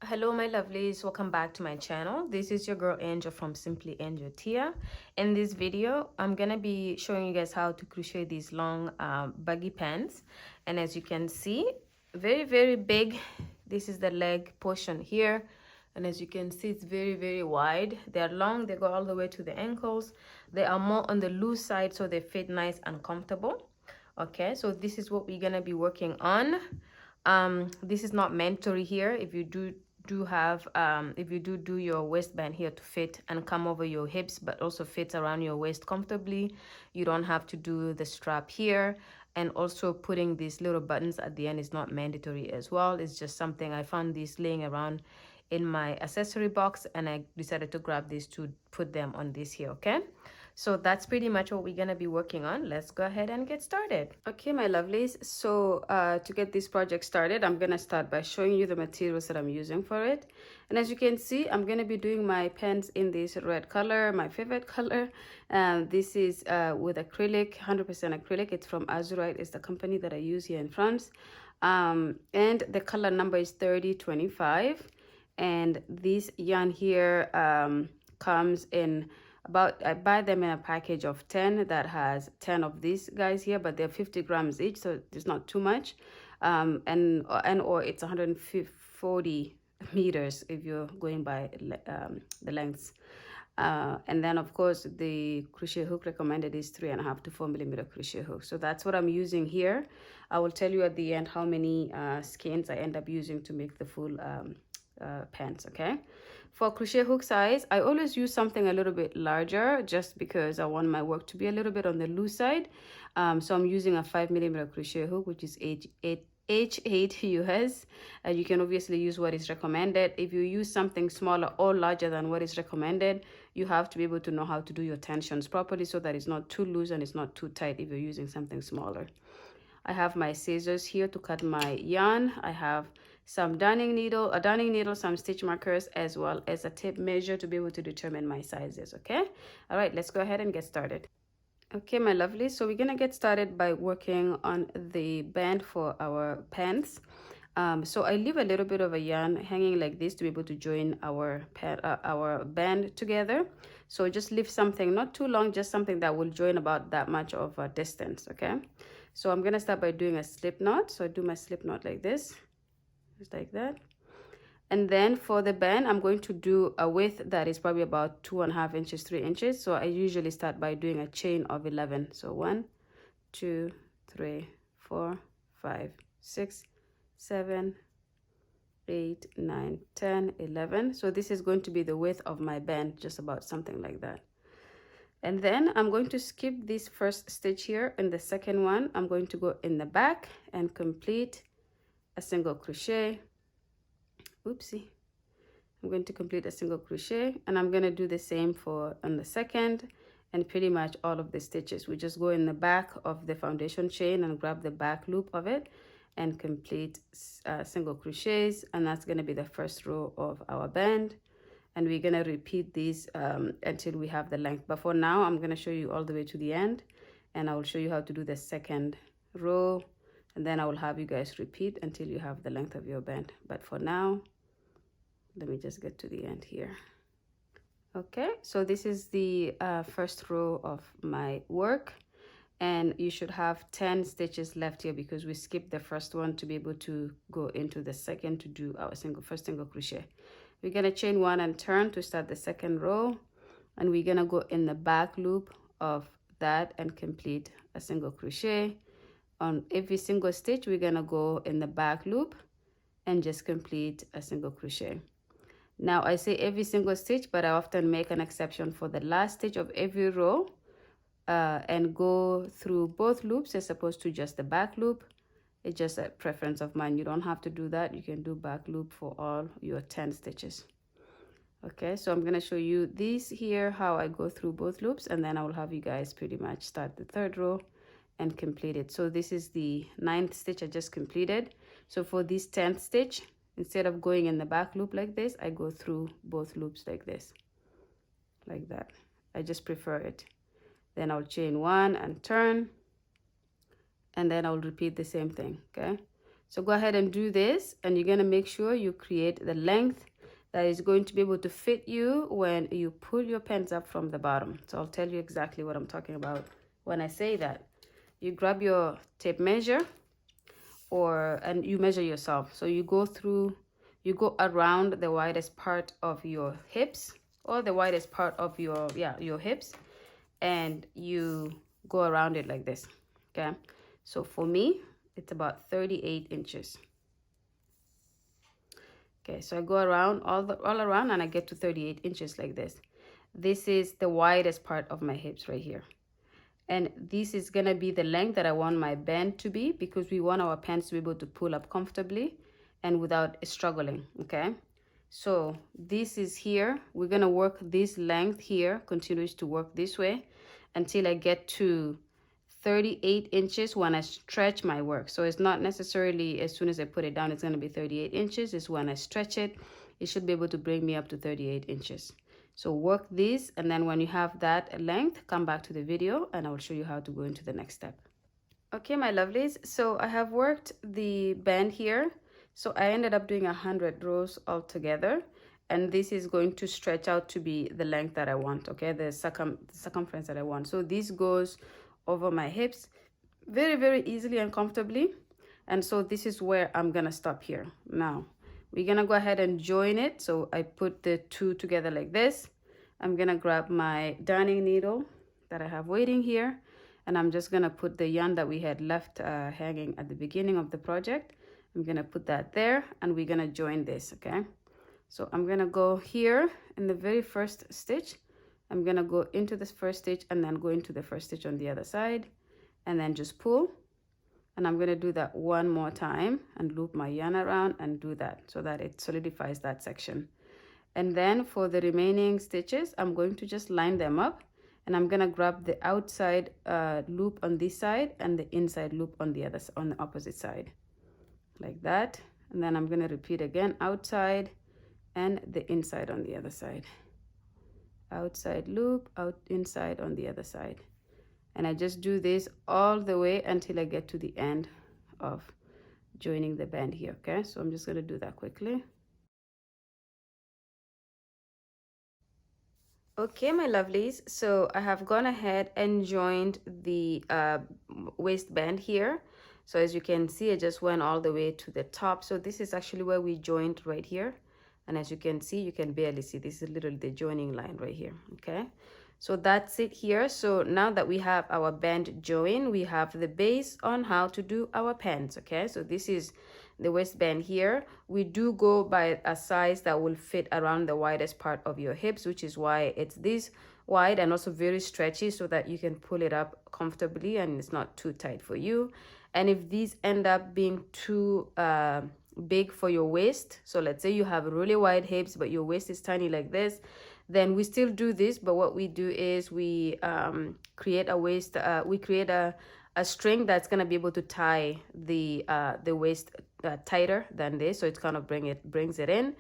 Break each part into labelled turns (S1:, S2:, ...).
S1: Hello my lovelies, welcome back to my channel. This is your girl Angel from Simply Angel Tia. In this video I'm gonna be showing you guys how to crochet these long baggy pants, and as you can see, very big. This is the leg portion here, and as you can see, it's very wide. They're long, they go all the way to the ankles. They are more on the loose side, so they fit nice and comfortable. Okay, so this is what we're gonna be working on. This is not mandatory here. If you do have if you do your waistband here to fit and come over your hips but also fits around your waist comfortably, you don't have to do the strap here. And also putting these little buttons at the end is not mandatory as well. It's just something I found these laying around in my accessory box, and I decided to grab these to put them on this here. Okay, so that's pretty much what we're gonna be working on. Let's go ahead and get started. Okay my lovelies, so to get this project started, I'm gonna start by showing you the materials that I'm using for it. And as you can see, I'm gonna be doing my pants in this red color, my favorite color. This is with acrylic, 100% acrylic. It's from Azurite, is the company that I use here in France. And the color number is 3025. And this yarn here comes in about, I buy them in a package of 10 that has 10 of these guys here, but they're 50 grams each, so it's not too much. And or it's 140 meters if you're going by the lengths. And then of course the crochet hook recommended is 3.5 to 4 millimeter crochet hook. So that's what I'm using here. I will tell you at the end how many skeins I end up using to make the full pants. Okay, for crochet hook size, I always use something a little bit larger just because I want my work to be a little bit on the loose side. So I'm using a 5 millimeter crochet hook, which is H8 US. You can obviously use what is recommended. If you use something smaller or larger than what is recommended, you have to be able to know how to do your tensions properly so that it's not too loose and it's not too tight if you're using something smaller. I have my scissors here to cut my yarn. I have some a darning needle, some stitch markers, as well as a tape measure to be able to determine my sizes. Okay, all right, let's go ahead and get started. Okay my lovely, so we're gonna get started by working on the band for our pants. So I leave a little bit of a yarn hanging like this to be able to join our band together. So just leave something not too long, just something that will join about that much of a distance. Okay, so I'm gonna start by doing a slip knot. So I do my slip knot like this, just like that. And then for the band, I'm going to do a width that is probably about 2.5 inches, 3 inches. So I usually start by doing a chain of 11. So 1, 2, 3, 4, 5, 6, 7, 8, 9, 10, 11. So this is going to be the width of my band, just about something like that. And then I'm going to skip this first stitch here. In the second one, I'm going to go in the back and complete a single crochet. Oopsie. I'm going to complete a single crochet, and I'm going to do the same for on the second and pretty much all of the stitches. We just go in the back of the foundation chain and grab the back loop of it and complete single crochets, and that's going to be the first row of our band. And we're going to repeat these until we have the length. But for now, I'm going to show you all the way to the end, and I will show you how to do the second row, and then I will have you guys repeat until you have the length of your band. But for now, let me just get to the end here. Okay, so this is the first row of my work, and you should have 10 stitches left here because we skipped the first one to be able to go into the second to do our first single crochet. We're gonna chain 1 and turn to start the second row, and we're gonna go in the back loop of that and complete a single crochet. On every single stitch, we're gonna go in the back loop and just complete a single crochet. Now I say every single stitch, but I often make an exception for the last stitch of every row and go through both loops as opposed to just the back loop. It's just a preference of mine. You don't have to do that. You can do back loop for all your 10 stitches. Okay, so I'm going to show you this here, how I go through both loops, and then I will have you guys pretty much start the third row and complete it. So this is the 9th stitch I just completed. So for this 10th stitch, instead of going in the back loop like this, I go through both loops like this, like that. I just prefer it. Then I'll chain 1 and turn, and then I'll repeat the same thing. Okay, So go ahead and do this, and you're going to make sure you create the length that is going to be able to fit you when you pull your pens up from the bottom. So I'll tell you exactly what I'm talking about when I say that. You grab your tape measure, and you measure yourself. So you go around the widest part of your hips, or the widest part of your hips, and you go around it like this. Okay, so for me it's about 38 inches. Okay, so I go around all around, and I get to 38 inches like this. This is the widest part of my hips right here. And this is gonna be the length that I want my band to be, because we want our pants to be able to pull up comfortably and without struggling, okay? So this is here. We're gonna work this length here, continues to work this way until I get to 38 inches when I stretch my work. So it's not necessarily as soon as I put it down, it's gonna be 38 inches. It's when I stretch it, it should be able to bring me up to 38 inches. So work this, and then when you have that length, come back to the video and I will show you how to go into the next step. Okay, my lovelies, so I have worked the band here. So I ended up doing 100 rows altogether, and this is going to stretch out to be the length that I want, okay, the circumference that I want. So this goes over my hips very, very easily and comfortably. And so this is where I'm gonna stop here. Now we're gonna go ahead and join it. So I put the two together like this. I'm gonna grab my darning needle that I have waiting here, and I'm just gonna put the yarn that we had left hanging at the beginning of the project. I'm gonna put that there, and we're gonna join this, okay? So I'm gonna go here in the very first stitch. I'm gonna go into this first stitch and then go into the first stitch on the other side, and then just pull. And I'm gonna do that one more time and loop my yarn around and do that so that it solidifies that section. And then for the remaining stitches, I'm going to just line them up, and I'm gonna grab the outside loop on this side and the inside loop on the opposite side, like that. And then I'm gonna repeat again, outside and the inside on the other side. Outside loop, inside on the other side. And I just do this all the way until I get to the end of joining the band here, okay? So I'm just gonna do that quickly. Okay, my lovelies, so I have gone ahead and joined the waistband here. So as you can see, I just went all the way to the top. So this is actually where we joined right here. And as you can see, you can barely see, this is literally the joining line right here, okay? So that's it here. So now that we have our band joined, we have the base on how to do our pants, okay? So this is the waistband here. We do go by a size that will fit around the widest part of your hips, which is why it's this wide and also very stretchy, so that you can pull it up comfortably and it's not too tight for you. And if these end up being too big for your waist, so let's say you have really wide hips but your waist is tiny like this, then we still do this, but what we do is we create a string that's going to be able to tie the waist tighter than this, so it's kind of brings it in.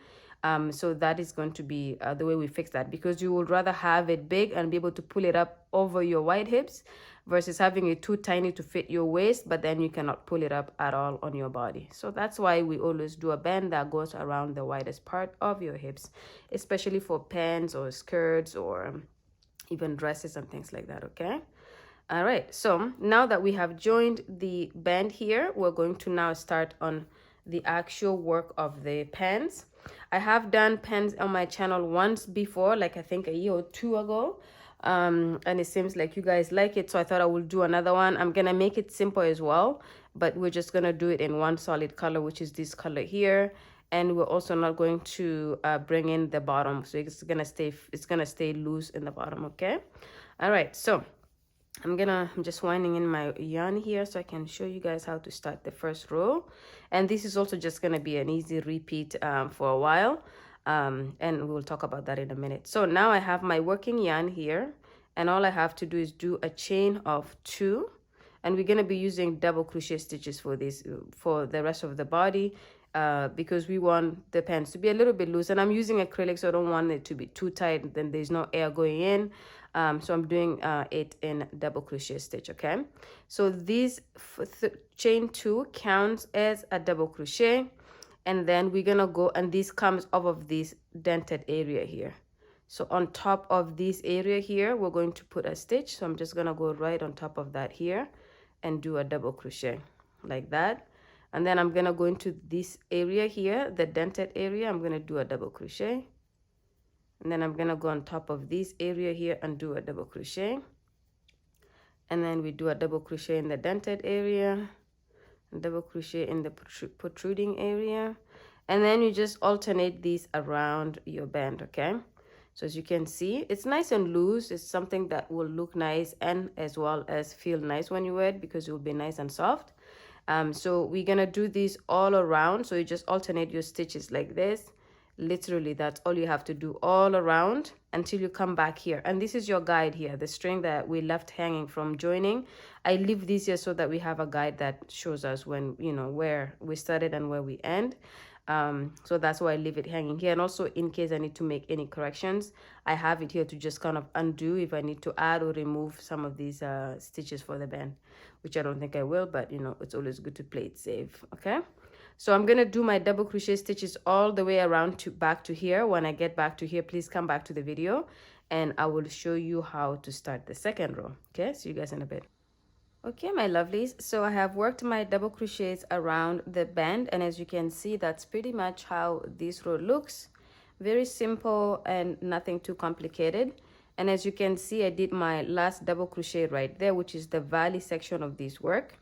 S1: So that is going to be the way we fix that, because you would rather have it big and be able to pull it up over your wide hips versus having it too tiny to fit your waist, but then you cannot pull it up at all on your body. So that's why we always do a band that goes around the widest part of your hips, especially for pants or skirts or even dresses and things like that, okay? All right, so now that we have joined the band here, we're going to now start on the actual work of the pants. I have done pants on my channel once before, like I think a year or two ago, and it seems like you guys like it, so I thought I would do another one. I'm gonna make it simple as well, but we're just gonna do it in one solid color, which is this color here, and we're also not going to bring in the bottom, so it's gonna stay loose in the bottom, okay? All right, so I'm just winding in my yarn here so I can show you guys how to start the first row. And this is also just gonna be an easy repeat for a while, and we'll talk about that in a minute. So now I have my working yarn here, and all I have to do is do a chain of 2, and we're gonna be using double crochet stitches for this for the rest of the body. because we want the pants to be a little bit loose, and I'm using acrylic, so I don't want it to be too tight, then there's no air going in. So I'm doing it in double crochet stitch. Okay, so this chain 2 counts as a double crochet, and then we're gonna go, and this comes off of this dented area here. So on top of this area here, we're going to put a stitch. So I'm just gonna go right on top of that here and do a double crochet like that. And then I'm gonna go into this area here, the dented area. I'm gonna do a double crochet, and then I'm gonna go on top of this area here and do a double crochet, and then we do a double crochet in the dented area, and double crochet in the protruding area, and then you just alternate these around your band. Okay, so as you can see, it's nice and loose. It's something that will look nice and as well as feel nice when you wear it, because it will be nice and soft. So we're gonna do this all around. So you just alternate your stitches like this. Literally, that's all you have to do all around until you come back here. And this is your guide here, the string that we left hanging from joining. I leave this here so that we have a guide that shows us when, you know, where we started and where we end. So that's why I leave it hanging here. And also, in case I need to make any corrections, I have it here to just kind of undo if I need to add or remove some of these stitches for the band, which I don't think I will, but you know, it's always good to play it safe. Okay, so I'm gonna do my double crochet stitches all the way around to back to here. When I get back to here, please come back to the video and I will show you how to start the second row. Okay, see you guys in a bit. Okay, my lovelies, so I have worked my double crochets around the band, and as you can see, that's pretty much how this row looks. Very simple and nothing too complicated. And as you can see, I did my last double crochet right there, which is the valley section of this work,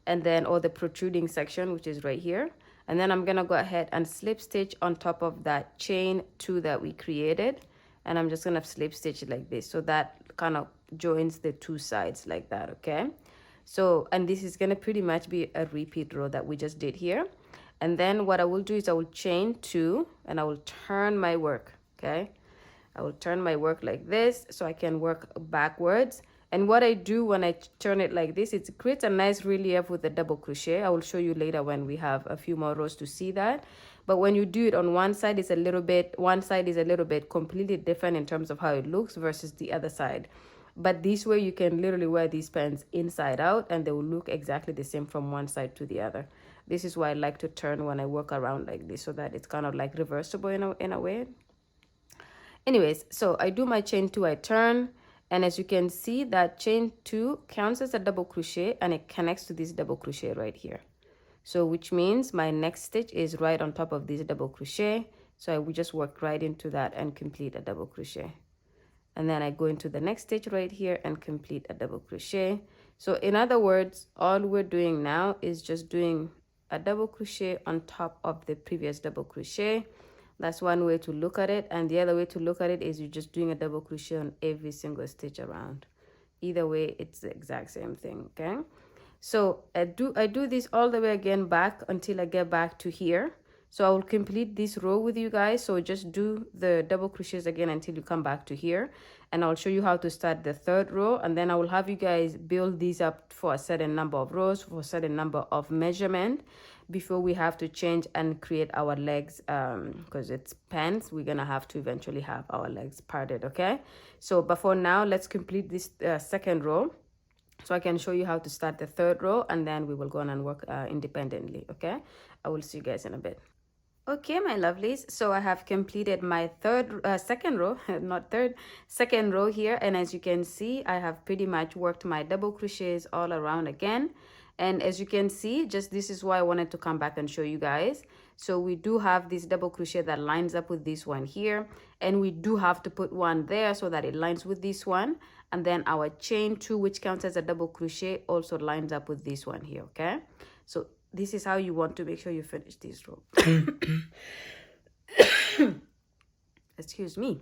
S1: and then, or the protruding section, which is right here. And then I'm gonna go ahead and slip stitch on top of that chain 2 that we created, and I'm just gonna slip stitch it like this, so that kind of joins the 2 sides like that. Okay, so, and this is gonna pretty much be a repeat row that we just did here. And then what I will do is I will chain 2 and I will turn my work. Okay, I will turn my work like this so I can work backwards. And what I do when I turn it like this, it creates a nice relief with the double crochet. I will show you later when we have a few more rows to see that. But when you do it on one side, it's a little bit, one side is a little bit completely different in terms of how it looks versus the other side. But this way you can literally wear these pants inside out and they will look exactly the same from one side to the other. This is why I like to turn when I work around like this, so that it's kind of like reversible in a way. Anyways, so I do my chain 2, I turn, and as you can see, that chain 2 counts as a double crochet and it connects to this double crochet right here. So which means my next stitch is right on top of this double crochet. So I will just work right into that and complete a double crochet. And then I go into the next stitch right here and complete a double crochet. So in other words, all we're doing now is just doing a double crochet on top of the previous double crochet. That's one way to look at it, and the other way to look at it is you're just doing a double crochet on every single stitch around. Either way, it's the exact same thing. Okay, so I do this all the way again back until I get back to here. So I will complete this row with you guys. So just do the double crochets again until you come back to here, and I'll show you how to start the third row, and then I will have you guys build these up for a certain number of rows, for a certain number of measurement, before we have to change and create our legs, because it's pants, we're gonna have to eventually have our legs parted. Okay, so but for now, let's complete this second row so I can show you how to start the third row, and then we will go on and work independently. Okay, I will see you guys in a bit. Okay, my lovelies, so I have completed my second row, not third, second row here, and as you can see, I have pretty much worked my double crochets all around again. And as you can see, just this is why I wanted to come back and show you guys. So we do have this double crochet that lines up with this one here, and we do have to put one there so that it lines with this one, and then our chain 2, which counts as a double crochet, also lines up with this one here. Okay, so this is how you want to make sure you finish this row. Excuse me.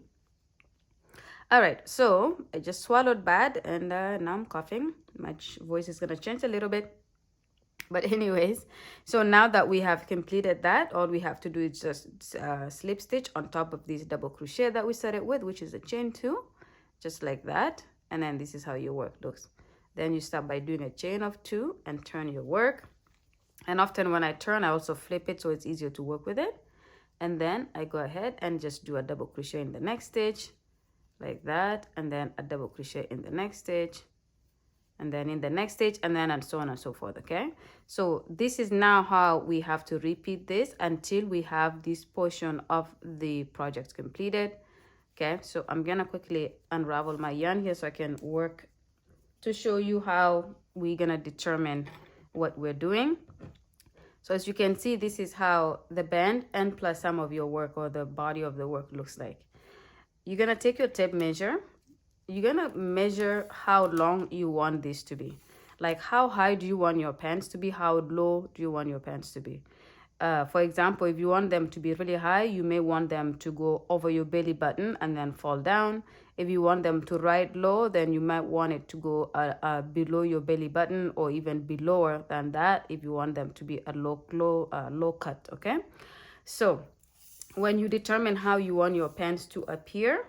S1: All right, so I just swallowed bad, and now I'm coughing. My voice is gonna change a little bit, but anyways, so now that we have completed that, all we have to do is just slip stitch on top of this double crochet that we started with, which is a chain 2, just like that. And then this is how your work looks. Then you start by doing a chain of 2 and turn your work. And often when I turn, I also flip it so it's easier to work with it. And then I go ahead and just do a double crochet in the next stitch like that, and then a double crochet in the next stitch, and then in the next stitch, and then and so on and so forth. Okay, so this is now how we have to repeat this until we have this portion of the project completed. Okay, so I'm gonna quickly unravel my yarn here so I can work to show you how we're gonna determine what we're doing. So as you can see, this is how the band and plus some of your work or the body of the work looks like. You're gonna take your tape measure. You're gonna measure how long you want this to be. Like how high do you want your pants to be? How low do you want your pants to be? For example, if you want them to be really high, you may want them to go over your belly button and then fall down. If you want them to ride low, then you might want it to go below your belly button or even below than that if you want them to be a low cut, okay? So when you determine how you want your pants to appear,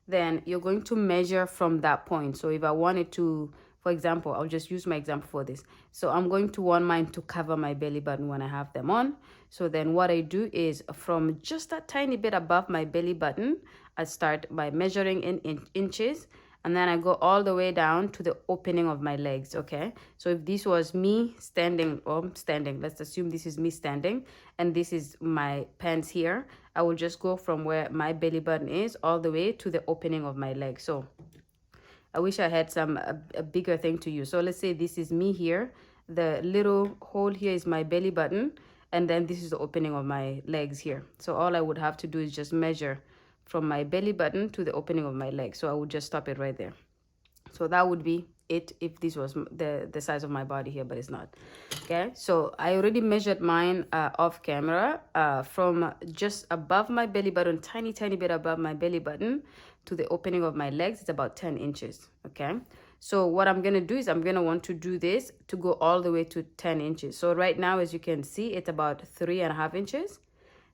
S1: then you're going to measure from that point. So if I wanted to, for example, I'll just use my example for this. So I'm going to want mine to cover my belly button when I have them on. So then what I do is from just a tiny bit above my belly button, I start by measuring in inches, and then I go all the way down to the opening of my legs, okay? So if this was me standing, let's assume this is me standing, and this is my pants here, I will just go from where my belly button is all the way to the opening of my leg. So I wish I had a bigger thing to use. So let's say this is me here. The little hole here is my belly button, and then this is the opening of my legs here. So all I would have to do is just measure from my belly button to the opening of my leg. So I would just stop it right there. So that would be it if this was the size of my body here, but it's not. Okay, so I already measured mine off camera from just above my belly button, tiny bit above my belly button to the opening of my legs. It's about 10 inches. Okay, so what I'm gonna do is I'm gonna want to do this to go all the way to 10 inches. So right now, as you can see, it's about 3.5 inches.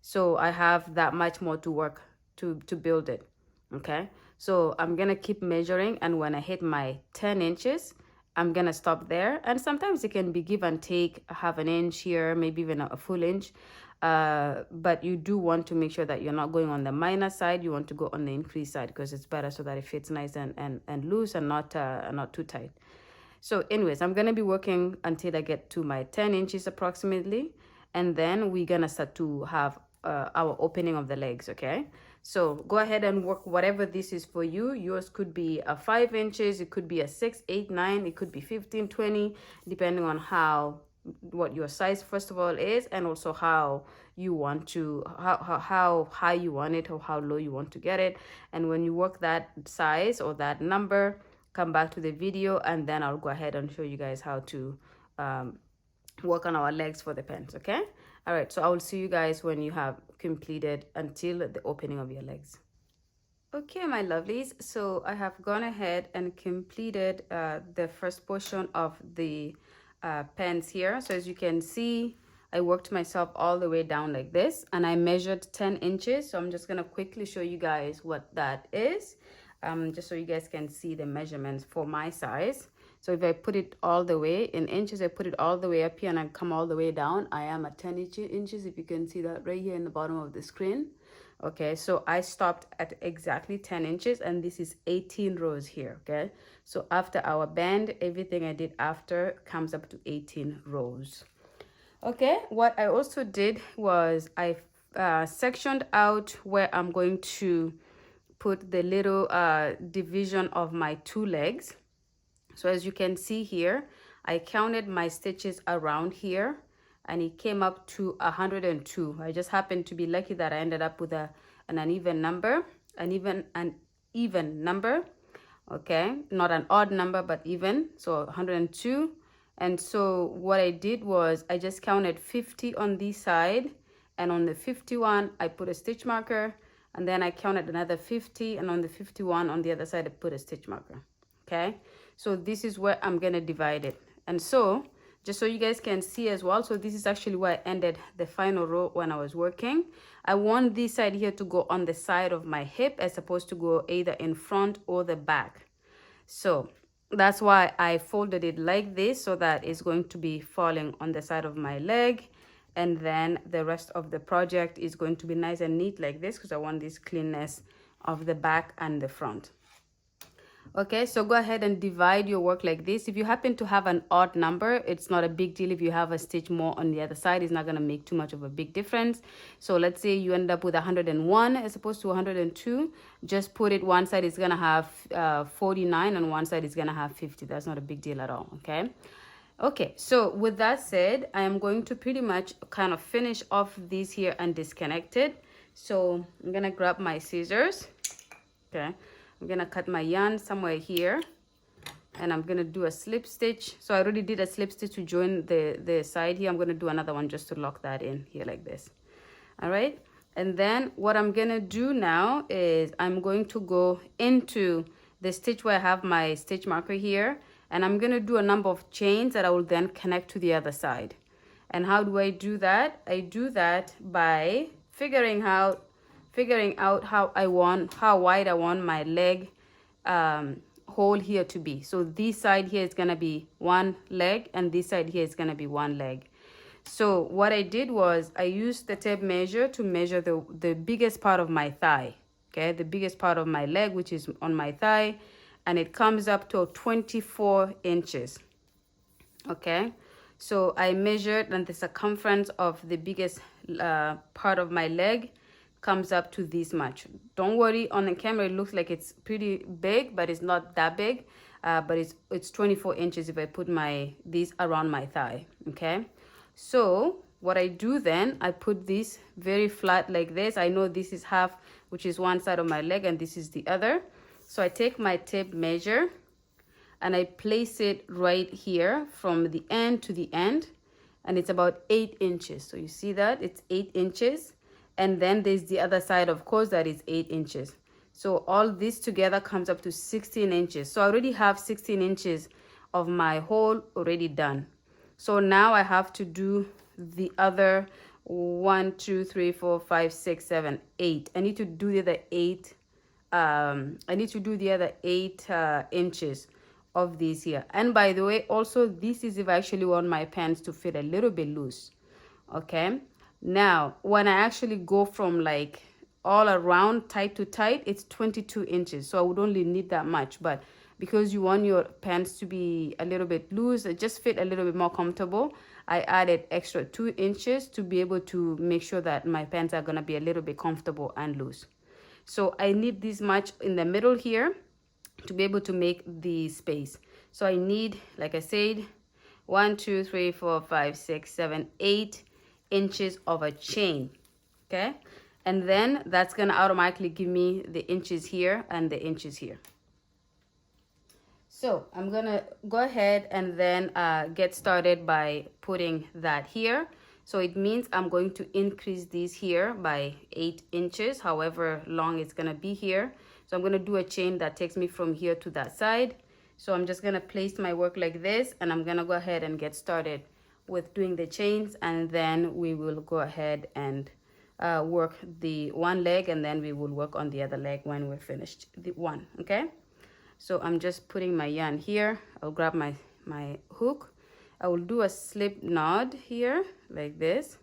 S1: So I have that much more to work to build it. Okay, so I'm gonna keep measuring, and when I hit my 10 inches, I'm gonna stop there. And sometimes it can be give and take, half an inch here, maybe even a full inch. But you do want to make sure that you're not going on the minus side. You want to go on the increase side because it's better so that it fits nice and loose and not too tight. So anyways, I'm gonna be working until I get to my 10 inches approximately, and then we're gonna start to have our opening of the legs. Okay, so go ahead and work whatever this is for you. Yours could be a 5 inches, it could be a 6, 8, 9, it could be 15, 20, depending on what your size first of all is, and also how you want to how high you want it or how low you want to get it. And when you work that size or that number, come back to the video, and then I'll go ahead and show you guys how to work on our legs for the pants. Okay, all right, so I will see you guys when you have completed until the opening of your legs. Okay, my lovelies, so I have gone ahead and completed the first portion of the pants here. So as you can see, I worked myself all the way down like this, and I measured 10 inches. So I'm just gonna quickly show you guys what that is, just so you guys can see the measurements for my size. So if I put it all the way in inches, I put it all the way up here and I come all the way down, I am at 10 inches, if you can see that right here in the bottom of the screen. Okay, so I stopped at exactly 10 inches, and this is 18 rows here. Okay, so after our band, everything I did after comes up to 18 rows. Okay, what I also did was I sectioned out where I'm going to put the little division of my two legs. So as you can see here, I counted my stitches around here, and it came up to 102. I just happened to be lucky that I ended up with an even number, an even number. Okay, not an odd number, but even. So 102. And so what I did was I just counted 50 on this side, and on the 51 I put a stitch marker, and then I counted another 50, and on the 51 on the other side I put a stitch marker. Okay, so this is where I'm gonna divide it. And so just so you guys can see as well, so this is actually where I ended the final row when I was working. I want this side here to go on the side of my hip as opposed to go either in front or the back. So
S2: That's why I folded it like this, so that it's going to be falling on the side of my leg, and then the rest of the project is going to be nice and neat like this, because I want this cleanness of the back and the front. Okay, so go ahead and divide your work like this. If you happen to have an odd number, it's not a big deal. If you have a stitch more on the other side, it's not going to make too much of a big difference. So let's say you end up with 101 as opposed to 102. Just put it, one side is going to have 49 and one side is going to have 50. That's not a big deal at all, okay? Okay, so with that said, I am going to pretty much kind of finish off these here and disconnect it. So I'm going to grab my scissors, okay? I'm gonna cut my yarn somewhere here, and I'm gonna do a slip stitch. So I already did a slip stitch to join the side here. I'm gonna do another one just to lock that in here like this. All right, and then what I'm gonna do now is I'm going to go into the stitch where I have my stitch marker here, and I'm gonna do a number of chains that I will then connect to the other side. And how do I do that? I do that by figuring out how wide I want my leg hole here to be. So this side here is gonna be one leg, and this side here is gonna be one leg. So what I did was I used the tape measure to measure the biggest part of my thigh, okay, the biggest part of my leg, which is on my thigh, and it comes up to 24 inches. Okay, so I measured, and the circumference of the biggest part of my leg comes up to this much. Don't worry, on the camera it looks like it's pretty big, but it's not that big. But it's 24 inches if I put these around my thigh. Okay, so what I do then, I put this very flat like this. I know this is half, which is one side of my leg, and this is the other. So I take my tape measure and I place it right here from the end to the end, and it's about 8 inches. So you see that it's 8 inches. And then there's the other side, of course, that is 8 inches. So all this together comes up to 16 inches. So I already have 16 inches of my hole already done. So now I have to do the other 1, 2, 3, 4, 5, 6, 7, 8. I need to do the other 8. I need to do the other 8 inches of these here. And by the way, also this is if I actually want my pants to fit a little bit loose. Okay. Now, when I actually go from like all around tight to tight, it's 22 inches. So I would only need that much. But because you want your pants to be a little bit loose, just fit a little bit more comfortable, I added extra 2 inches to be able to make sure that my pants are going to be a little bit comfortable and loose. So I need this much in the middle here to be able to make the space. So I need, like I said, 1, 2, 3, 4, 5, 6, 7, 8 inches of a chain. Okay, and then that's gonna automatically give me the inches here and the inches here. So I'm gonna go ahead and then get started by putting that here. So it means I'm going to increase these here by 8 inches, however long it's gonna be here. So I'm gonna do a chain that takes me from here to that side. So I'm just gonna place my work like this, and I'm gonna go ahead and get started with doing the chains, and then we will go ahead and work the one leg, and then we will work on the other leg when we're finished the one. Okay, so I'm just putting my yarn here. I'll grab my hook. I will do a slip knot here like this.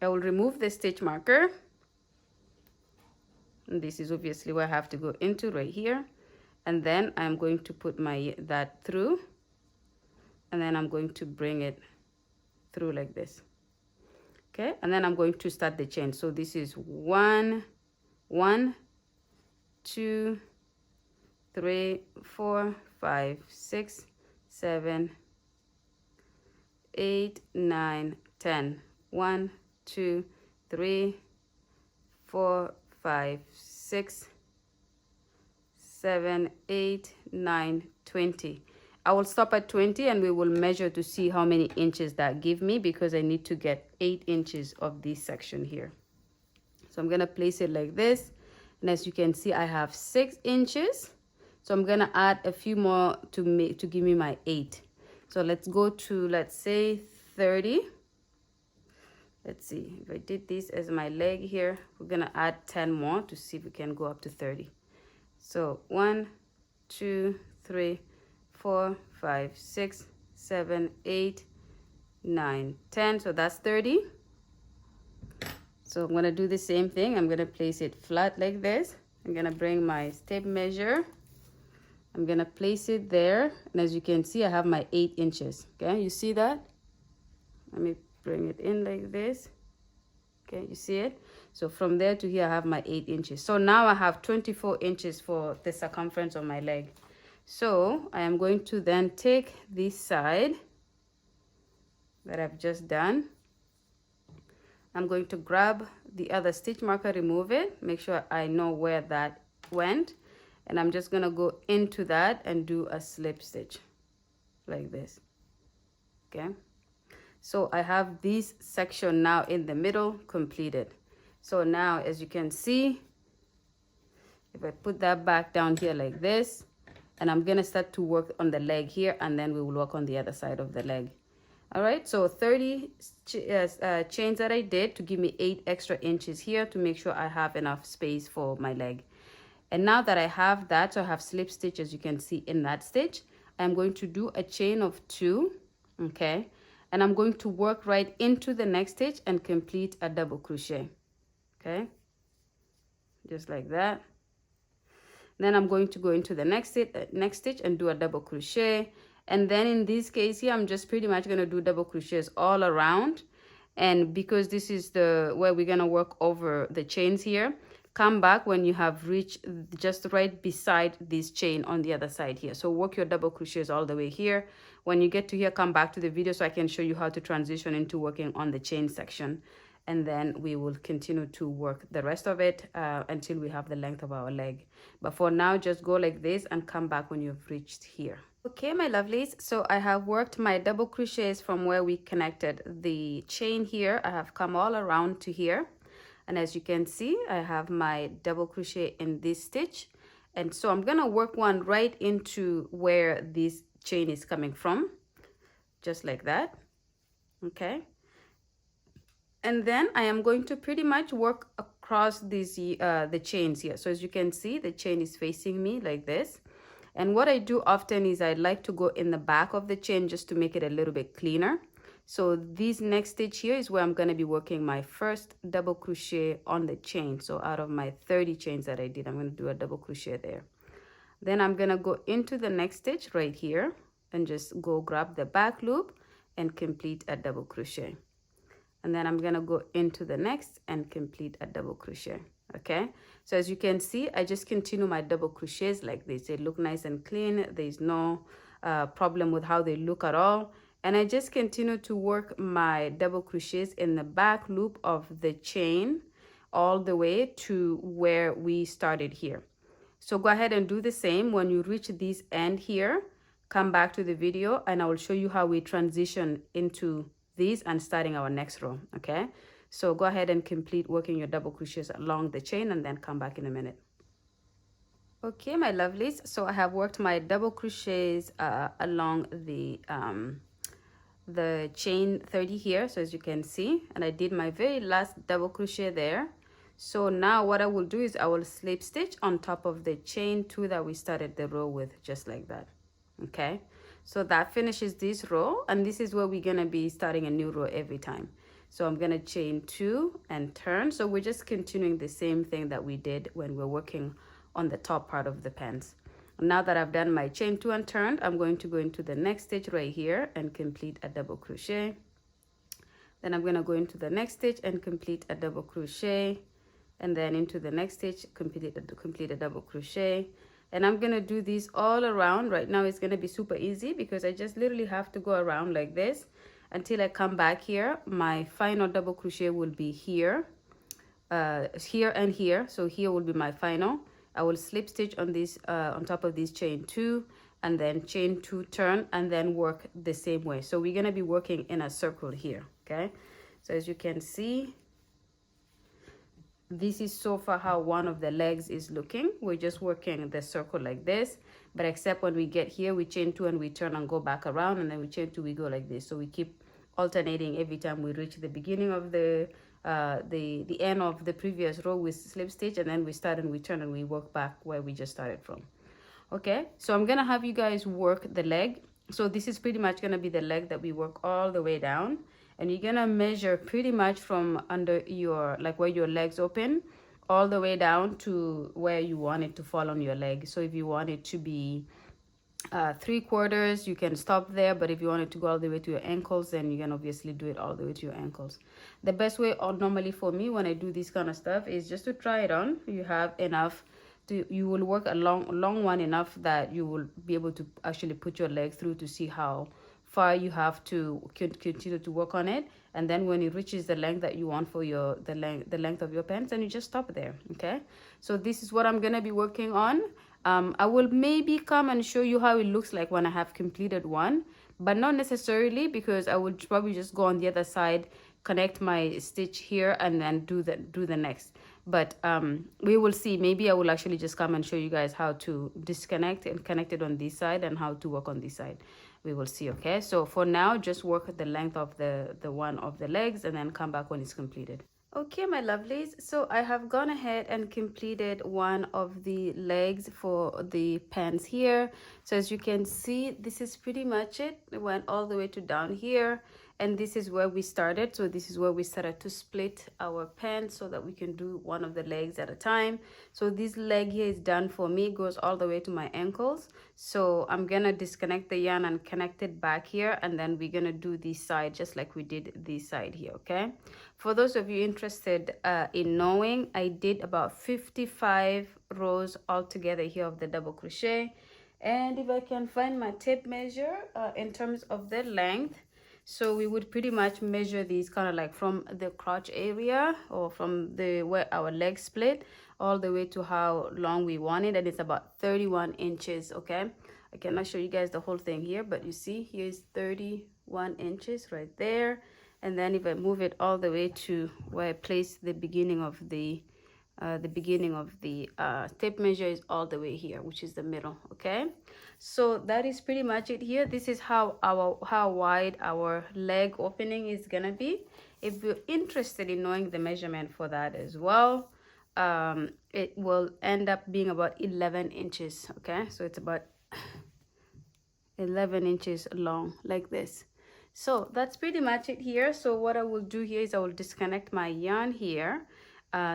S2: I will remove the stitch marker, and this is obviously where I have to go into right here, and then I'm going to put that through, and then I'm going to bring it through like this. Okay, and then I'm going to start the chain. So this is 1, 1, 2, 3, 4, 5, 6, 7, 8, 9, 10. 1, 2, 3, 4, 5, 6, 7, 8, 9, 20. I will stop at 20 and we will measure to see how many inches that give me, because I need to get 8 inches of this section here. So I'm going to place it like this. And as you can see, I have 6 inches. So I'm going to add a few more to give me my 8. So let's go to, let's say 30. Let's see, if I did this as my leg here, we're going to add 10 more to see if we can go up to 30. So 1, 2, 3, 4, 5, 6, 7, 8, 9, 10. So that's 30. So I'm going to do the same thing. I'm going to place it flat like this. I'm going to bring my tape measure. I'm going to place it there. And as you can see, I have my 8 inches. Okay, you see that? Let me bring it in like this. Okay, you see it? So from there to here, I have my 8 inches. So now I have 24 inches for the circumference of my leg. So I am going to then take this side that I've just done. I'm going to grab the other stitch marker, remove it, make sure I know where that went. And I'm just gonna go into that and do a slip stitch like this. Okay. So I have this section now in the middle completed. So now, as you can see, if I put that back down here like this, and I'm gonna start to work on the leg here, and then we will work on the other side of the leg. All right, so 30 chains that I did to give me 8 extra inches here to make sure I have enough space for my leg. And now that I have that, so I have slip stitch, as you can see in that stitch, I'm going to do a chain of 2, okay? And I'm going to work right into the next stitch and complete a double crochet, okay? Just like that. Then I'm going to go into the next stitch and do a double crochet. And then in this case here, I'm just pretty much going to do double crochets all around. And because this is the where we're going to work over the chains here, come back when you have reached just right beside this chain on the other side here. So work your double crochets all the way here. When you get to here, come back to the video so I can show you how to transition into working on the chain section. And then we will continue to work the rest of it until we have the length of our leg. But for now, just go like this and come back when you've reached here. Okay, my lovelies, so I have worked my double crochets from where we connected the chain here. I have come all around to here. And as you can see, I have my double crochet in this stitch. And so I'm gonna work one right into where this chain is coming from, just like that, okay? And then I am going to pretty much work across these the chains here. So as you can see, the chain is facing me like this. And what I do often is I like to go in the back of the chain just to make it a little bit cleaner. So this next stitch here is where I'm going to be working my first double crochet on the chain. So out of my 30 chains that I did, I'm going to do a double crochet there. Then I'm going to go into the next stitch right here and just go grab the back loop and complete a double crochet. And then I'm going to go into the next and complete a double crochet. Okay, so as you can see, I just continue my double crochets like this. They look nice and clean. There's no problem with how they look at all. And I just continue to work my double crochets in the back loop of the chain all the way to where we started here. So go ahead and do the same. When you reach this end here, come back to the video and I will show you how we transition into these and starting our next row. Okay, so go ahead and complete working your double crochets along the chain and then come back in a minute. Okay, my lovelies, so I have worked my double crochets along the chain 30 here, so as you can see, and I did my very last double crochet there. So now what I will do is I will slip stitch on top of the chain 2 that we started the row with, just like that. Okay, so that finishes this row, and this is where we're gonna be starting a new row every time. So I'm gonna chain 2 and turn. So we're just continuing the same thing that we did when we're working on the top part of the pants. Now that I've done my chain 2 and turned, I'm going to go into the next stitch right here and complete a double crochet. Then I'm gonna go into the next stitch and complete a double crochet, and then into the next stitch, complete a double crochet. And I'm gonna do these all around. Right now it's gonna be super easy because I just literally have to go around like this until I come back here. My final double crochet will be here, here and here. So here will be my final. I will slip stitch on this on top of this chain 2 and then chain 2, turn, and then work the same way. So we're gonna be working in a circle here. Okay, so as you can see, this is so far how one of the legs is looking. We're just working the circle like this, but except when we get here, we chain 2 and we turn and go back around, and then we chain 2, we go like this. So we keep alternating every time we reach the beginning of the the end of the previous row with slip stitch, and then we start and we turn and we work back where we just started from. Okay, so I'm gonna have you guys work the leg. So this is pretty much gonna be the leg that we work all the way down, and you're gonna measure pretty much from under your, like where your legs open, all the way down to where you want it to fall on your leg. So if you want it to be 3/4, you can stop there, but if you want it to go all the way to your ankles, then you can obviously do it all the way to your ankles. The best way, or normally for me when I do this kind of stuff, is just to try it on. You have enough to, you will work a long one enough that you will be able to actually put your leg through to see how far you have to continue to work on it. And then when it reaches the length that you want for your the length of your pants, then you just stop there. Okay, so this is what I'm gonna be working on. I will maybe come and show you how it looks like when I have completed one, but not necessarily, because I would probably just go on the other side, connect my stitch here, and then do the next. But we will see. Maybe I will actually just come and show you guys how to disconnect and connect it on this side and how to work on this side. We will see. Okay, so for now, just work the length of the one of the legs and then come back when it's completed. Okay, my lovelies, so I have gone ahead and completed one of the legs for the pants here. So as you can see, this is pretty much it. It went all the way to down here, and this is where we started. So this is where we started to split our pants so that we can do one of the legs at a time. So this leg here is done for me, goes all the way to my ankles. So I'm gonna disconnect the yarn and connect it back here, and then we're gonna do this side just like we did this side here. Okay, for those of you interested in knowing, I did about 55 rows altogether here of the double crochet. And if I can find my tape measure in terms of the length, so we would pretty much measure these kind of like from the crotch area, or from the where our leg split, all the way to how long we want it, and it's about 31 inches. Okay, I cannot show you guys the whole thing here, but you see here is 31 inches right there. And then if I move it all the way to where I place the beginning of the tape measure is all the way here, which is the middle. Okay, so that is pretty much it here. This is how wide our leg opening is gonna be. If you're interested in knowing the measurement for that as well, it will end up being about 11 inches. Okay, so it's about 11 inches long like this. So that's pretty much it here. So what I will do here is I will disconnect my yarn here,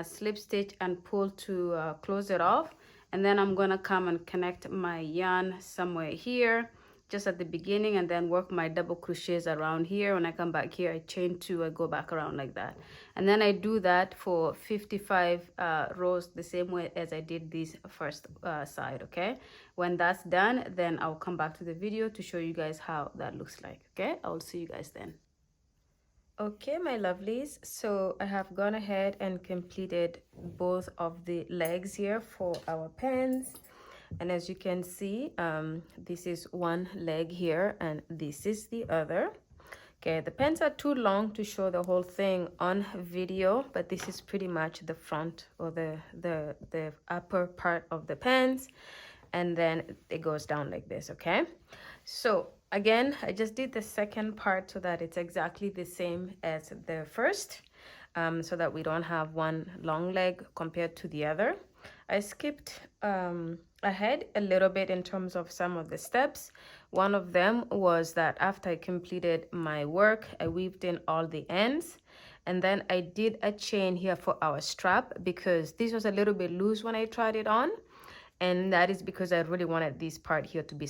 S2: slip stitch and pull to close it off, and then I'm gonna come and connect my yarn somewhere here just at the beginning, and then work my double crochets around here. When I come back here, I chain 2, I go back around like that, and then I do that for 55 rows, the same way as I did this first side. Okay, when that's done, then I'll come back to the video to show you guys how that looks like. Okay, I'll see you guys then. Okay, my lovelies, so I have gone ahead and completed both of the legs here for our pants. And as you can see, this is one leg here and this is the other. Okay, the pants are too long to show the whole thing on video, but this is pretty much the front, or the upper part of the pants, and then it goes down like this. Okay, so again, I just did the second part so that it's exactly the same as the first, so that we don't have one long leg compared to the other. I skipped ahead a little bit in terms of some of the steps. One of them was that after I completed my work, I weaved in all the ends, and then I did a chain here for our strap because this was a little bit loose when I tried it on, and that is because I really wanted this part here to be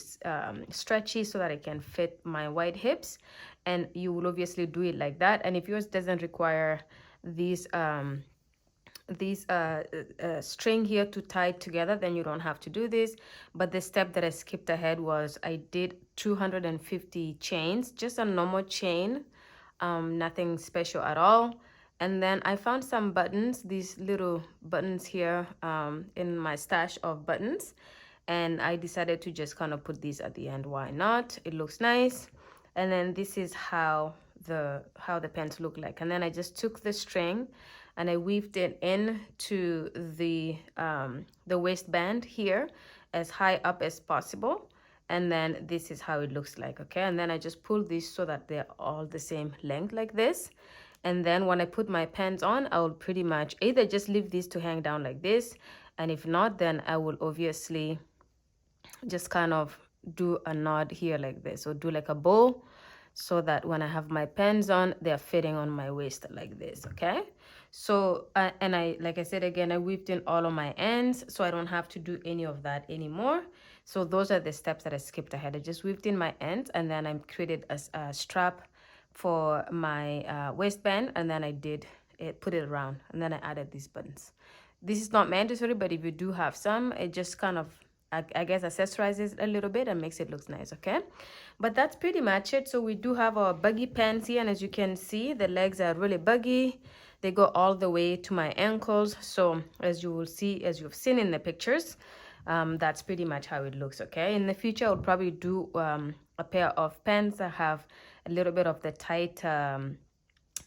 S2: stretchy so that it can fit my wide hips. And you will obviously do it like that, and if yours doesn't require these string here to tie together, then you don't have to do this. But the step that I skipped ahead was I did 250 chains, just a normal chain, nothing special at all. And then I found some buttons, these little buttons here, in my stash of buttons, and I decided to just kind of put these at the end. Why not? It looks nice. And then this is how the pants look like. And then I just took the string and I weaved it into the waistband here as high up as possible, and then this is how it looks like. Okay, and then I just pulled this so that they're all the same length like this,
S1: And then when I put my pants on, I will pretty much either just leave these to hang down like this, and if not, then I will obviously just kind of do a knot here like this, or do like a bow, so that when I have my pants on, they're fitting on my waist like this. Okay, so and I, like I said again, I weaved in all of my ends, so I don't have to do any of that anymore. So those are the steps that I skipped ahead. I just weaved in my ends, and then I created a strap for my waistband, and then I did it, put it around, and then I added these buttons. This is not mandatory, but if you do have some, it just kind of, I guess, accessorizes a little bit and makes it look nice. Okay, but that's pretty much it. So we do have our baggy pants here, and as you can see, the legs are really baggy. They go all the way to my ankles. So as you will see, as you've seen in the pictures, that's pretty much how it looks. Okay, in the future I'll probably do a pair of pants that have a little bit of the tight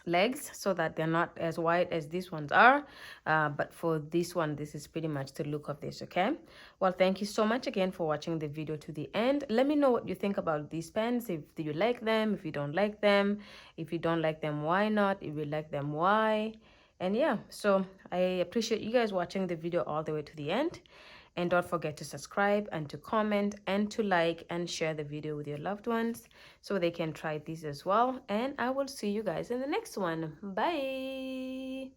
S1: legs, so that they're not as wide as these ones are, but for this one, this is pretty much the look of this. Okay, well, thank you so much again for watching the video to the end. Let me know what you think about these pants. If you like them, if you don't like them, if you don't like them, why not? If you like them, why? And yeah, so I appreciate you guys watching the video all the way to the end. And don't forget to subscribe and to comment and to like and share the video with your loved ones so they can try these as well. And I will see you guys in the next one. Bye.